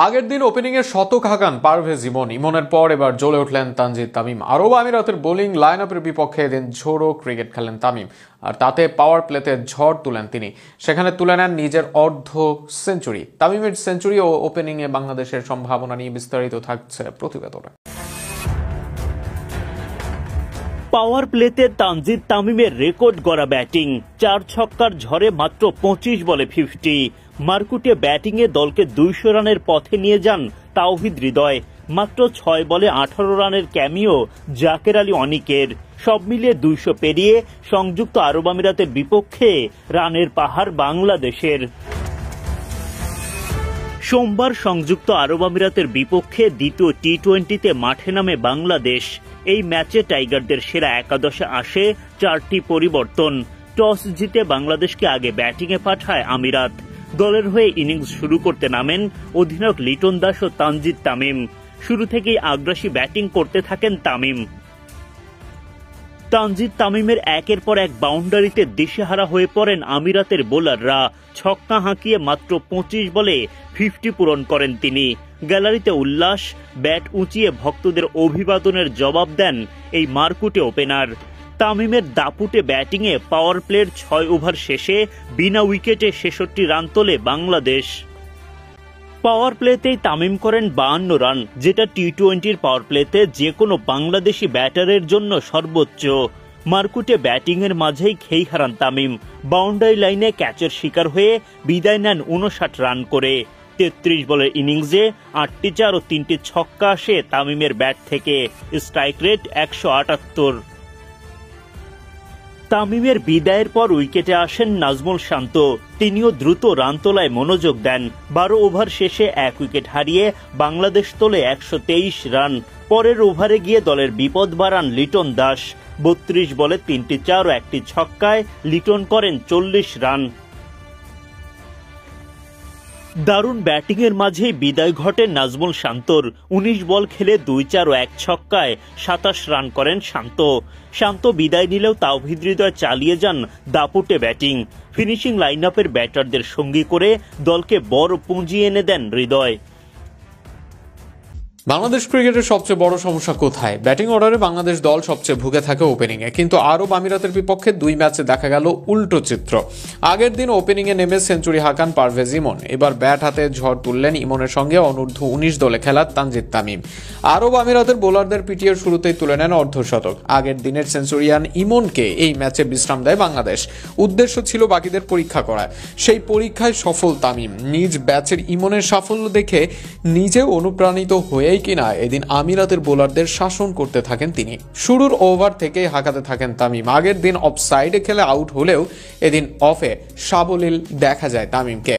আগের দিন ওপেনিংয়ে শতক হাঁকান পারভেজ ইমনের পর এবার জ্বলে উঠলেন তানজিদ তামিম। আরব আমিরাতের বোলিং লাইন আপের বিপক্ষে এদিন ঝোড়ো ক্রিকেট খেলেন তামিম, আর তাতে পাওয়ার প্লেতে ঝড় তুলেন তিনি। সেখানে তুলে নেন নিজের অর্ধ সেঞ্চুরি। তামিমের সেঞ্চুরি ও ওপেনিংয়ে বাংলাদেশের সম্ভাবনা নিয়ে বিস্তারিত থাকছে প্রতিবেদনে। পাওয়ার প্লেতে তানজিদ তামিমের রেকর্ড গড়া ব্যাটিং, 4 ছক্কার ঝড়ে মাত্র 25 বলে 50। মারকুটে ব্যাটিংয়ে দলকে 200 রানের পথে নিয়ে যান তাওহিদ হৃদয়। মাত্র 6 বলে 18 রানের ক্যামিও জাকের আলী অনিকের। সব মিলিয়ে 200 পেরিয়ে সংযুক্ত আরব আমিরাতের বিপক্ষে রানের পাহাড় বাংলাদেশের। সোমবার সংযুক্ত আরব আমিরাতের বিপক্ষে দ্বিতীয় টি-20তে মাঠে নামে বাংলাদেশ। এই ম্যাচে টাইগারদের সেরা একাদশে আসে 4টি পরিবর্তন। টস জিতে বাংলাদেশকে আগে ব্যাটিংয়ে পাঠায় আমিরাত। দলের হয়ে ইনিংস শুরু করতে নামেন অধিনায়ক লিটন দাস ও তানজিদ তামিম। শুরু থেকেই আগ্রাসী ব্যাটিং করতে থাকেন তামিম। তানজিদ তামিমের একের পর এক বাউন্ডারিতে দিশেহারা হয়ে পড়েন আমিরাতের বোলাররা। ছক্কা হাঁকিয়ে মাত্র 25 বলে 50 পূরণ করেন তিনি। গ্যালারিতে উল্লাস, ব্যাট উঁচিয়ে ভক্তদের অভিবাদনের জবাব দেন এই মারকুটে ওপেনার। তামিমের দাপুটে ব্যাটিংয়ে পাওয়ার প্লের 6 ওভার শেষে বিনা উইকেটে 66 রান তোলে বাংলাদেশ। পাওয়ার প্লেতেই তামিম করেন 52 রান, যেটা টি-20-র পাওয়ার প্লেতে যে কোনো বাংলাদেশি ব্যাটারের জন্য সর্বোচ্চ। মারকুটে ব্যাটিংয়ের মাঝেই খেই হারান তামিম। বাউন্ডারি লাইনে ক্যাচের শিকার হয়ে বিদায় নেন 59 রান করে। 33 বলের ইনিংসে 8টি 4 ও 3টি ছক্কা আসে তামিমের ব্যাট থেকে। Strike rate 178। তামিমের বিদায়ের পর উইকেটে আসেন নাজমুল শান্ত। তিনিও দ্রুত রান তোলায় মনোযোগ দেন। 12 ওভার শেষে 1 উইকেট হারিয়ে বাংলাদেশ তোলে 123 রান। পরের ওভারে গিয়ে দলের বিপদ বাড়ান লিটন দাস। 32 বলে 3টি 4 ও 1টি ছক্কায় লিটন করেন 40 রান। দারুণ ব্যাটিংয়ের মাঝেই বিদায় ঘটে নাজমুল শান্তর। 19 বল খেলে 2 4 ও 1 ছক্কায় 27 রান করেন শান্ত বিদায় নিলেও তাওহিদ হৃদয় চালিয়ে যান দাপুটে ব্যাটিং। ফিনিশিং লাইন আপের ব্যাটারদের সঙ্গী করে দলকে বড় পুঁজি এনে দেন হৃদয়। বাংলাদেশ ক্রিকেটের সবচেয়ে বড় সমস্যা কোথায়? ব্যাটিং অর্ডারে বাংলাদেশ দল সবচেয়ে ভুগে থাকে ওপেনিংয়ে, কিন্তু আরব আমিরাতের বিপক্ষে 2 ম্যাচে দেখা গেল উল্টো চিত্র। আগের দিন ওপেনিংয়ে নেমে সেঞ্চুরি হাঁকান পারভেজ ইমন। এবার ব্যাট হাতে ঝড় তুললেন ইমনের সঙ্গে অনূর্ধ্ব 19 দলে খেলা তানজিদ তামিম। আরব আমিরাতের বোলারদের পিটিয়ে শুরুতেই তুলে নেন অর্ধশতক। আগের দিনের সেঞ্চুরিয়ান ইমনকে এই ম্যাচে বিশ্রাম দেয় বাংলাদেশ। উদ্দেশ্য ছিল বাকিদের পরীক্ষা করা। সেই পরীক্ষায় সফল তামিম। নিজ ব্যাচের ইমনের সাফল্য দেখে নিজে অনুপ্রাণিত হয়ে কিনা এদিন আমিরাতের বোলারদের শাসন করতে থাকেন তিনি। শুরুর ওভার থেকে হাঁকাতে থাকেন তামিম। আগের দিন অফ সাইডে খেলে আউট হলেও এদিন অফে সাবলীল দেখা যায় তামিমকে।